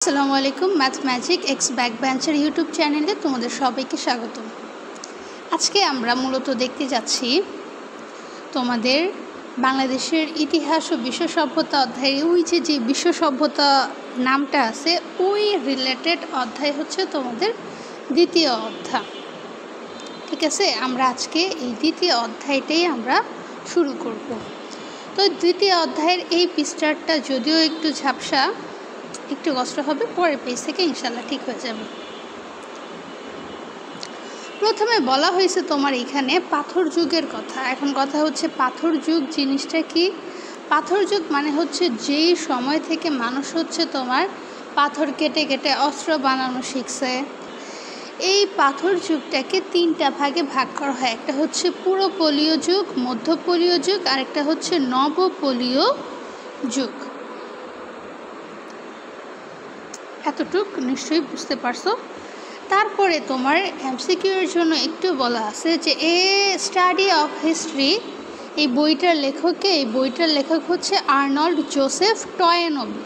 আসসালামু আলাইকুম। Mathematic x ব্যাকবেঞ্চের YouTube চ্যানেলে তোমাদের সবাইকে স্বাগত। আজকে আমরা মূলত দেখতে যাচ্ছি তোমাদের বাংলাদেশের ইতিহাস ও বিশ্ব সভ্যতা অধ্যায়ে ওই যে বিশ্ব সভ্যতা নামটা আছে ওই রিলেটেড অধ্যায় হচ্ছে তোমাদের দ্বিতীয় অধ্যায়। ঠিক আছে, আমরা আজকে এই দ্বিতীয় অধ্যায়টাই আমরা শুরু করব। তো দ্বিতীয় অধ্যায়ের এই পৃষ্ঠাটা যদিও একটু ঝাপসা, একটু কষ্ট হবে, পরের পেজ থেকে ইনশাল্লাহ ঠিক হয়ে যাবে। প্রথমে বলা হয়েছে তোমার এখানে পাথর যুগের কথা। এখন কথা হচ্ছে পাথর যুগ জিনিসটা কি? পাথর যুগ মানে হচ্ছে যেই সময় থেকে মানুষ হচ্ছে তোমার পাথর কেটে কেটে অস্ত্র বানানো শিখছে। এই পাথর যুগটাকে তিনটা ভাগে ভাগ করা হয়। একটা হচ্ছে পুরোপলীয় যুগ, মধ্যপলীয় যুগ, আর একটা হচ্ছে নবপলীয় যুগ। এতটুক নিশ্চয়ই বুঝতে পারছো। তারপরে তোমার এমসিকিউর জন্য একটু বলা আছে যে এ স্টাডি অফ হিস্ট্রি, এই বইটার লেখক হচ্ছে আর্নল্ড জোসেফ টয়েনবি।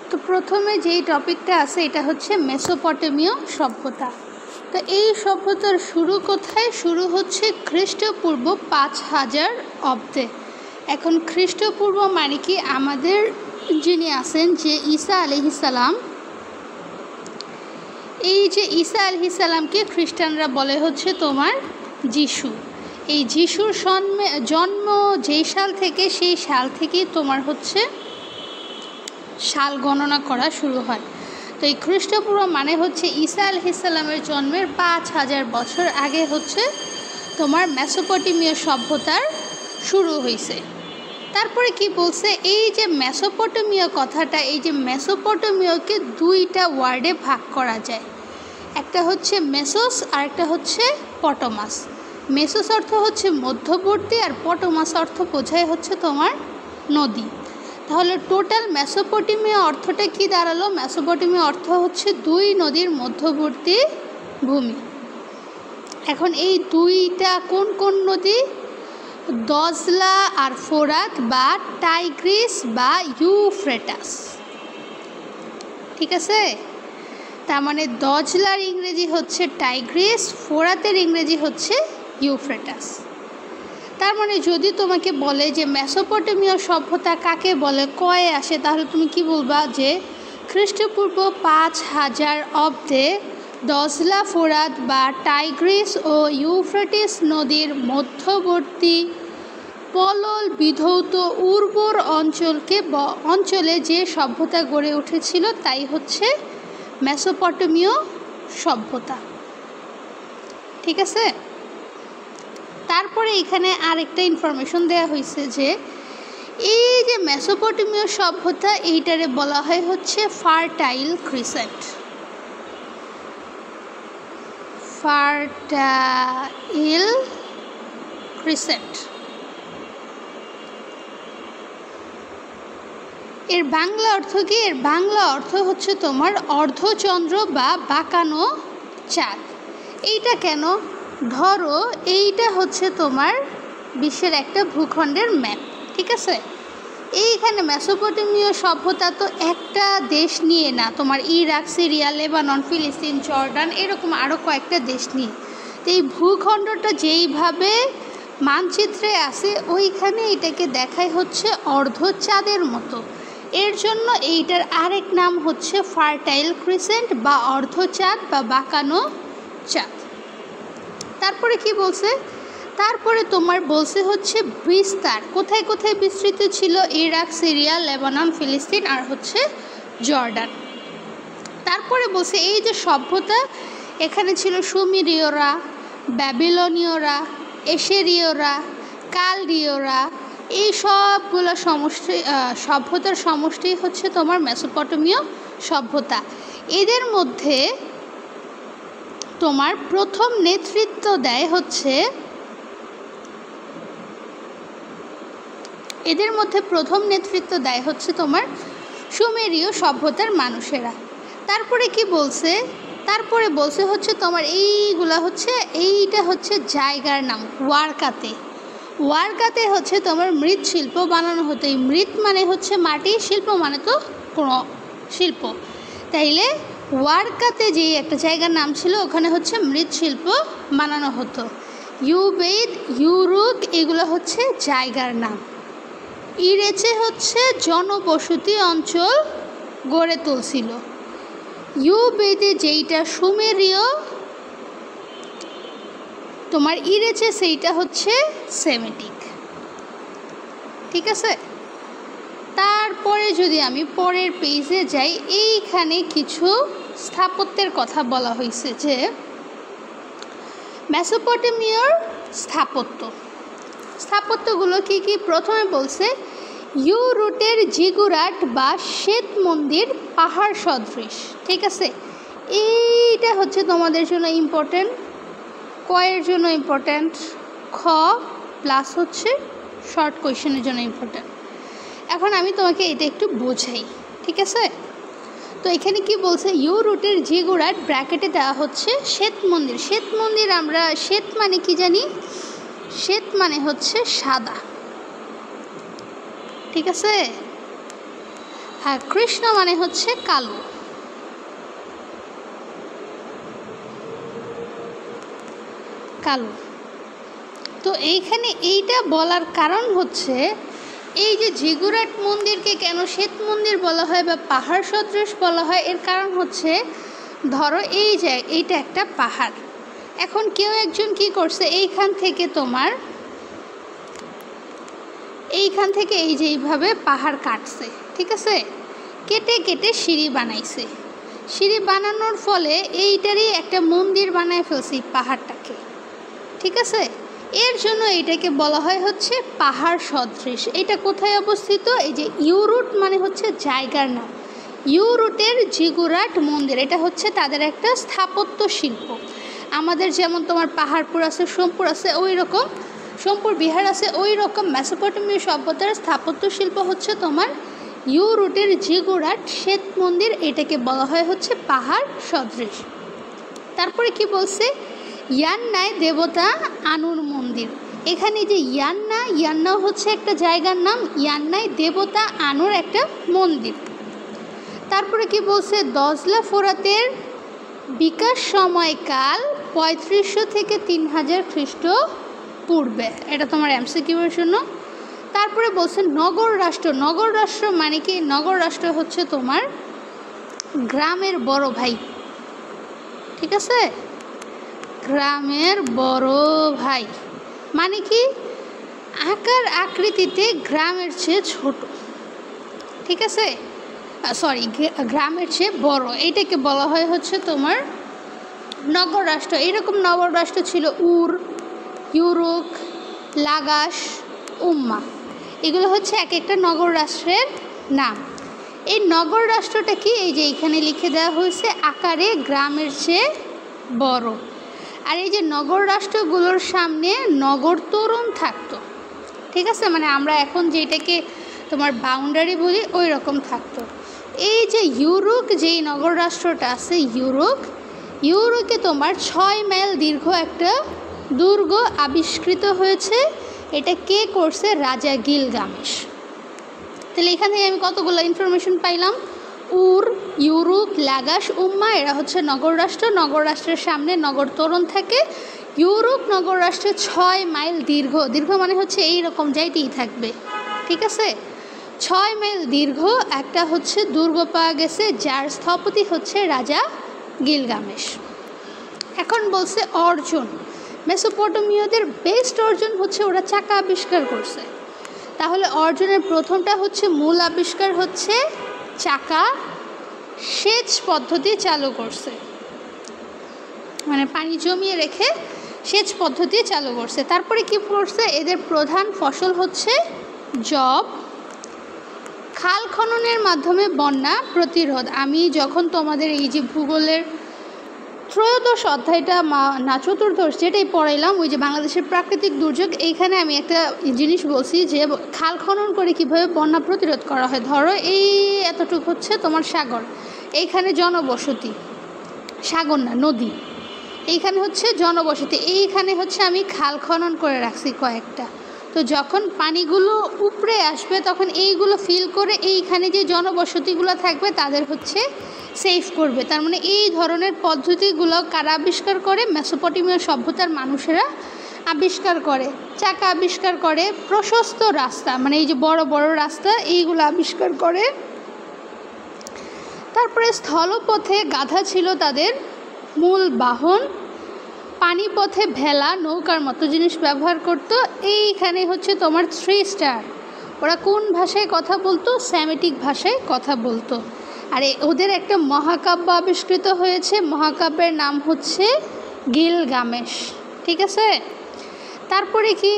তো প্রথমে যেই টপিকটা আছে এটা হচ্ছে মেসোপটেমীয় সভ্যতা। তো এই সভ্যতার শুরু কোথায়? শুরু হচ্ছে খ্রিস্টপূর্ব 5000 অব্দে। এখন খ্রিস্টপূর্ব মানে কি? আমাদের যিনি আছেন যে ঈসা আলাইহিসসালাম, এই যে ঈসা আলাইহিসসালামকে খ্রিস্টানরা বলে হচ্ছে তোমার যিশু। এই যিশুর জন্ম যেই সাল থেকে, সেই সাল থেকেই তোমার হচ্ছে সাল গণনা করা শুরু হয়। তো এই খ্রিস্টপূর্ব মানে হচ্ছে ঈসা আলাইহিসসালামের জন্মের 5000 বছর আগে হচ্ছে তোমার মেসোপটেমীয় সভ্যতার শুরু হয়েছে। তারপরে কি বলছে? এই যে মেসোপটেমীয় কথাটা, এই যে মেসোপটেমীয়কে দুইটা ওয়ার্ডে ভাগ করা যায়। একটা হচ্ছে মেসোস আর একটা হচ্ছে পটমাস। মেসোস অর্থ হচ্ছে মধ্যবর্তী, আর পটমাস অর্থ বোঝায় হচ্ছে তোমার নদী। তাহলে টোটাল মেসোপটেমীয় অর্থটা কি দাঁড়ালো? মেসোপটেমীয় অর্থ হচ্ছে দুই নদীর মধ্যবর্তী ভূমি। এখন এই দুইটা কোন কোন নদী? দজলা আর ফোরাত বা টাইগ্রিস বা ইউফ্রেটাস। ঠিক আছে, তার মানে দজলার ইংরেজি হচ্ছে টাইগ্রিস, ফোরাতের ইংরেজি হচ্ছে ইউফ্রেটাস। তার মানে যদি তোমাকে বলে যে মেসোপটেমীয় সভ্যতা কাকে বলে, কয়ে আসে, তাহলে তুমি কি বলবা? যে খ্রিস্টপূর্ব 5000 অব্দে দজলা, ফোরাত বা টাইগ্রিস ও ইউফ্রেটিস নদীর মধ্যবর্তী পলল বিধৌত উর্বর অঞ্চলে যে সভ্যতা গড়ে উঠেছিল তাই হচ্ছে মেসোপটেমীয় সভ্যতা। ঠিক আছে, তারপরে এখানে আরেকটা ইনফরমেশন দেওয়া হয়েছে যে এই যে মেসোপটেমীয় সভ্যতা, এইটারে বলা হয় হচ্ছে ফার্টাইল ক্রিসেন্ট। ফার্টাইল ক্রিসেন্ট এর বাংলা অর্থ কি? এর বাংলা অর্থ হচ্ছে তোমার অর্ধচন্দ্র বা বাঁকানো চাঁদ। এইটা কেন? ধরো এইটা হচ্ছে তোমার বিশ্বের একটা ভূখণ্ডের ম্যাপ। ঠিক আছে, এইখানে মেসোপটেমীয় সভ্যতা তো একটা দেশ নিয়ে না, তোমার ইরাক, সিরিয়া, লেবানন, ফিলিস্তিন, জর্ডান, এরকম আরও কয়েকটা দেশ নিয়ে। তো এই ভূখণ্ডটা যেইভাবে মানচিত্রে আছে ওইখানে এটাকে দেখায় হচ্ছে অর্ধচাঁদের মতো। এর জন্য এইটার আরেক নাম হচ্ছে ফার্টাইল ক্রিসেন্ট বা অর্ধচাঁদ বা বাঁকানো চাঁদ। তারপরে কি বলছে? তারপরে তোমার বলছে হচ্ছে বিস্তার কোথায় কোথায় বিস্তৃত ছিল? ইরাক, সিরিয়া, লেবানন, ফিলিস্তিন আর হচ্ছে জর্ডান। তারপরে বলছে এই যে সভ্যতা, এখানে ছিল সুমেরীয়রা, ব্যাবিলনীয়রা, এশেরীয়রা, কালদীয়রা, এই সবগুলো সভ্যতার সমষ্টি হচ্ছে তোমার মেসোপটেমীয় সভ্যতা। এদের মধ্যে তোমার প্রথম নেতৃত্ব দেয় হচ্ছে তোমার সুমেরীয় সভ্যতার মানুষেরা। তারপরে কি বলছে? তারপরে বলছে হচ্ছে তোমার এইটা হচ্ছে জায়গার নাম ওয়ারকাতে হচ্ছে তোমার মৃৎশিল্প বানানো হতো। এই মৃৎ মানে হচ্ছে মাটি, শিল্প মানে তো কোনো শিল্প। তাইলে ওয়ারকাতে যে একটা জায়গার নাম ছিল ওখানে হচ্ছে মৃৎশিল্প বানানো হতো। ইউবেদ, ইউরুক এগুলো হচ্ছে জায়গার নাম। ইরেচে হচ্ছে জনবসতি অঞ্চল গড়ে তুলছিল। ইউবেদে যেইটা সুমেরীয়, তোমার ইরেচে সেইটা হচ্ছে সেমেটিক। ঠিক আছে, তারপরে যদি আমি পরের পেজে যাই, এইখানে কিছু স্থাপত্যের কথা বলা হয়েছে যে মেসোপটেমিয়ার স্থাপত্যগুলো কি কি। প্রথমে বলছে ইউরুটের জিগুরাট বা শ্বেত মন্দির পাহাড় সদৃশ। ঠিক আছে, এইটা হচ্ছে তোমাদের জন্য ইম্পর্টেন্ট। কয়ের জন্য ইম্পর্ট্যান্ট, খ প্লাস হচ্ছে শর্ট কোয়েশ্চেনের জন্য ইম্পর্ট্যান্ট। এখন আমি তোমাকে এটা একটু বোঝাই। ঠিক আছে, তো এখানে কি বলছে, ইউরুটের জিগুরাট ব্র্যাকেটে দেওয়া হচ্ছে শ্বেত মন্দির। শ্বেত মন্দির আমরা শ্বেত মানে কি জানি, শ্বেত মানে হচ্ছে সাদা। ঠিক আছে, আর কৃষ্ণ মানে হচ্ছে কালো। কালো। তো এইখানে এইটা বলার কারণ হচ্ছে এই যে জিগুরাট মন্দিরকে কেন শ্বেত মন্দির বলা হয় বা পাহাড় সদৃশ বলা হয়, এর কারণ হচ্ছে ধরো এই যে এইটা একটা পাহাড়। এখন কেউ একজন কি করছে, এইখান থেকে এই যে এইভাবে পাহাড় কাটছে। ঠিক আছে, কেটে কেটে সিঁড়ি বানাইছে। সিঁড়ি বানানোর ফলে এইটারই একটা মন্দির বানায় ফেলছে পাহাড়টাকে। ঠিক আছে, এর জন্য এটাকে বলা হয় হচ্ছে পাহাড় সদৃশ। এটা কোথায় অবস্থিত, এই যে ইউরুট মানে হচ্ছে জায়গার নাম। ইউরুটের জিগুরাট মন্দির, এটা হচ্ছে তাদের একটা স্থাপত্য শিল্প। আমাদের যেমন তোমার পাহাড়পুর আছে, সোমপুর আছে, ওই রকম সোমপুর বিহার আছে, ওই রকম মেসোপটেমীয় সভ্যতার স্থাপত্য শিল্প হচ্ছে তোমার ইউরুটের জিগুরাট শ্বেত মন্দির। এটাকে বলা হয় হচ্ছে পাহাড় সদৃশ। তারপরে কি বলছে, ইয়ান্নায় দেবতা আনুর মন্দির। এখানে যে ইয়ান্নাও হচ্ছে একটা জায়গার নাম, ইয়ান্নায় দেবতা আনুর একটা মন্দির। তারপরে কি বলছে, দজলা ফোরাতের বিকাশ সময়কাল 3500 থেকে 3000 খ্রিস্টপূর্বে। এটা তোমার এমসিকিউর জন্য। তারপরে বলছে নগর রাষ্ট্র। নগর রাষ্ট্র মানে কি, নগর রাষ্ট্র হচ্ছে তোমার গ্রামের বড় ভাই। ঠিক আছে, গ্রামের বড় ভাই মানে কি, আকার আকৃতিতে গ্রামের চেয়ে ছোট। ঠিক আছে, সরি গ্রামের চেয়ে বড়, এইটাকে বলা হয় হচ্ছে তোমার নগর রাষ্ট্র। এইরকম নগর রাষ্ট্র ছিল উর, ইউরুক, লাগাস, উম্মা। এগুলো হচ্ছে এক একটা নগর রাষ্ট্রের নাম। এই নগর রাষ্ট্রটা কি, এই যে এখানে লিখে দেওয়া হয়েছে আকারে গ্রামের চেয়ে বড়। আর এই যে নগর রাষ্ট্রগুলোর সামনে নগর তোরণ থাকতো। ঠিক আছে, মানে আমরা এখন যেটাকে তোমার বাউন্ডারি বলি ওই রকম থাকতো। এই যে ইউরুক যেই নগর রাষ্ট্রটা আছে, ইউরুকে তোমার 6 মাইল দীর্ঘ একটা দুর্গ আবিষ্কৃত হয়েছে। এটা কে করছে, রাজা গিলগামেশ। তাহলে এখান থেকে আমি কতগুলো ইনফরমেশন পাইলাম, উর, ইউরুক, লাগাস, উম্মা এরা হচ্ছে নগর রাষ্ট্র। নগর রাষ্ট্রের সামনে নগর তোরণ থাকে। ইউরুক নগর রাষ্ট্রে 6 মাইল দীর্ঘ মানে হচ্ছে এই রকম যাইতেই থাকবে। ঠিক আছে, 6 মাইল দীর্ঘ একটা হচ্ছে দুর্গ পাওয়া গেছে, যার স্থপতি হচ্ছে রাজা গিলগামেশ। এখন বলছে অর্জন, মেসোপটেমীয়দের বেস্ট অর্জন হচ্ছে ওরা চাকা আবিষ্কার করছে। তাহলে অর্জনের প্রথমটা হচ্ছে মূল আবিষ্কার হচ্ছে চাকা। সেচ পদ্ধতি চালু করছে, মানে পানি জমিয়ে রেখে সেচ পদ্ধতি চালু করছে। তারপরে কি করছে, এদের প্রধান ফসল হচ্ছে যব। খাল খননের মাধ্যমে বন্যা প্রতিরোধ। আমি যখন তোমাদের এই যে ভূগোলের ত্রয়োদশ অধ্যায়টা না চতুর্দশ যেটাই পড়াইলাম, ওই যে বাংলাদেশের প্রাকৃতিক দুর্যোগ, এইখানে আমি একটা জিনিস বলছি যে খাল খনন করে কীভাবে বন্যা প্রতিরোধ করা হয়। ধরো এই এতটুকু হচ্ছে তোমার সাগর, এইখানে জনবসতি, সাগর না নদী, এইখানে হচ্ছে জনবসতি, এইখানে হচ্ছে আমি খাল খনন করে রাখছি কয়েকটা। তো যখন পানিগুলো উপরে আসবে তখন এইগুলো ফিল করে এইখানে যে জনবসতিগুলো থাকবে তাদের হচ্ছে সেভ করবে। তার মানে এই ধরনের পদ্ধতিগুলো কারা আবিষ্কার করে? মেসোপটেমিয়া সভ্যতার মানুষেরা আবিষ্কার করে। চাকা আবিষ্কার করে, প্রশস্ত রাস্তা মানে এই যে বড় বড় রাস্তা এইগুলো আবিষ্কার করে। তারপরে স্থলপথে গাধা ছিল তাদের মূল বাহন, পানিপথে ভেলা নৌকার মতো জিনিস ব্যবহার করতো। এইখানে হচ্ছে তোমার 3 স্টার। ওরা কোন ভাষায় কথা বলতো? সেমিটিক ভাষায় কথা বলতো। আর ওদের একটা মহাকাব্য আবিষ্কৃত হয়েছে, মহাকাব্যের নাম হচ্ছে গিলগামেশ। ঠিক আছে। তারপরে কি?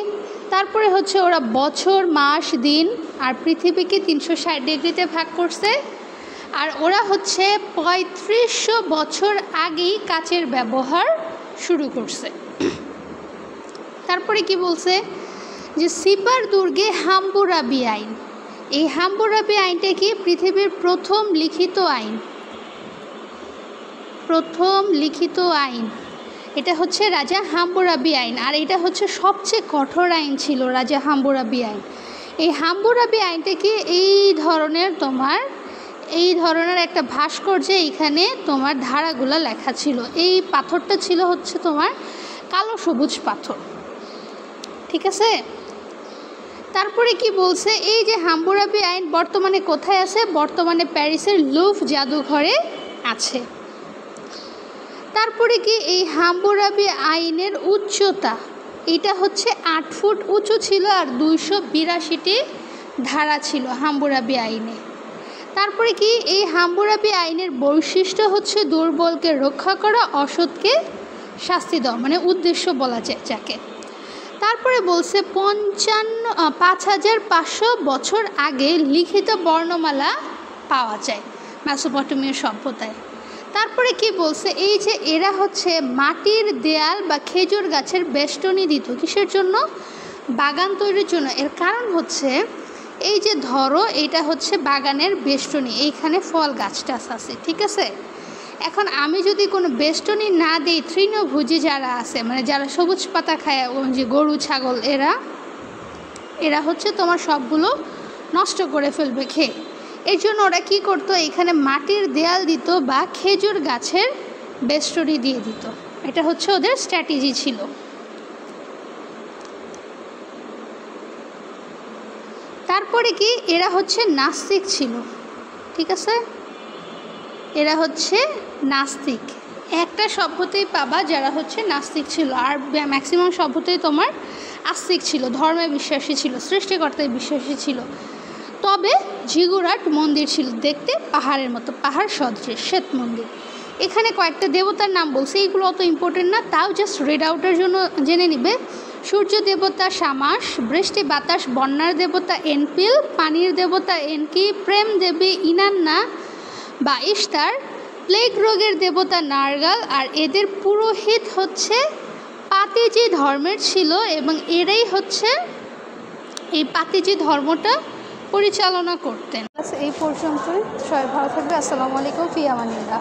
তারপরে হচ্ছে ওরা বছর, মাস, দিন আর পৃথিবীকে 360 ডিগ্রিতে ভাগ করছে। আর ওরা হচ্ছে 3500 বছর আগেই কাচের ব্যবহার শুরু করছে। তারপরে কি বলছে যে সিপার দুর্গে হাম্বুরাবি আইন। এই হাম্বুরাবি আইনটা কি? পৃথিবীর প্রথম লিখিত আইন। প্রথম লিখিত আইন এটা হচ্ছে রাজা হাম্বুরাবি আইন। আর এটা হচ্ছে সবচেয়ে কঠোর আইন ছিল, রাজা হাম্বুরাবি আইন। এই হাম্বুরাবি আইনটা কি? এই ধরনের একটা ভাস্কর্যে এইখানে তোমার ধারাগুলো লেখা ছিল। এই পাথরটা ছিল হচ্ছে তোমার কালো সবুজ পাথর। ঠিক আছে। তারপরে কি বলছে? এই যে হাম্বুরাবি আইন বর্তমানে কোথায় আছে? বর্তমানে প্যারিসের লুভ জাদুঘরে আছে। তারপরে কি? এই হাম্বুরাবি আইনের উচ্চতা এটা হচ্ছে 8 ফুট উঁচু ছিল আর 282টি ধারা ছিল হাম্বুরাবি আইনে। তারপরে কি? এই হাম্বুরাবি আইনের বৈশিষ্ট্য হচ্ছে দুর্বলকে রক্ষা করা, অসৎকে শাস্তি দেওয়া, মানে উদ্দেশ্য বলা যায় যাকে। তারপরে বলছে 5500 বছর আগে লিখিত বর্ণমালা পাওয়া যায় মেসোপটেমীয় সভ্যতায়। তারপরে কি বলছে? এই যে এরা হচ্ছে মাটির দেয়াল বা খেজুর গাছের বেষ্টনী দিত। কিসের জন্য? বাগান তৈরির জন্য। এর কারণ হচ্ছে এই যে ধরো এটা হচ্ছে বাগানের বেষ্টনী, এইখানে ফল গাছ টাছ আছে। ঠিক আছে। এখন আমি যদি কোনো বেষ্টনী না দিই, তৃণভোজী যারা আছে মানে যারা সবুজ পাতা খায়, যে গরু ছাগল, এরা হচ্ছে তোমার সবগুলো নষ্ট করে ফেলবে খেয়ে। এর জন্য ওরা কী করতো? এখানে মাটির দেয়াল দিত বা খেজুর গাছের বেষ্টনী দিয়ে দিত। এটা হচ্ছে ওদের স্ট্র্যাটেজি ছিল। তারপরে কি? এরা হচ্ছে নাস্তিক ছিল। ঠিক আছে। এরা হচ্ছে নাস্তিক। একটা সভ্যতাই পাবা যারা হচ্ছে নাস্তিক ছিল, আর ম্যাক্সিমাম সভ্যতাই তোমার আস্তিক ছিল, ধর্মে বিশ্বাসী ছিল, সৃষ্টিকর্তায় বিশ্বাসী ছিল। তবে জিগুরাট মন্দির ছিল দেখতে পাহাড়ের মতো, পাহাড় সদৃশ শ্বেত মন্দির। এখানে কয়েকটা দেবতার নাম বলছে, এইগুলো অত ইম্পর্টেন্ট না, তাও জাস্ট রিড আউটের জন্য জেনে নিবে। সূর্য দেবতা শামাস, বৃষ্টি বাতাস বন্যার দেবতা এনপিল, পানির দেবতা এনকি, প্রেম দেবী ইনান্না বা ইস্তার, প্লেগ রোগের দেবতা নার্গাল। আর এদের পুরোহিত হচ্ছে পাতিজি ধর্মের ছিল এবং এরাই হচ্ছে এই পাতিজি ধর্মটা পরিচালনা করতেন। এই পর্যন্তই। সবাই ভালো থাকবে। আসসালামু আলাইকুম, ফি আমানিল্লাহ।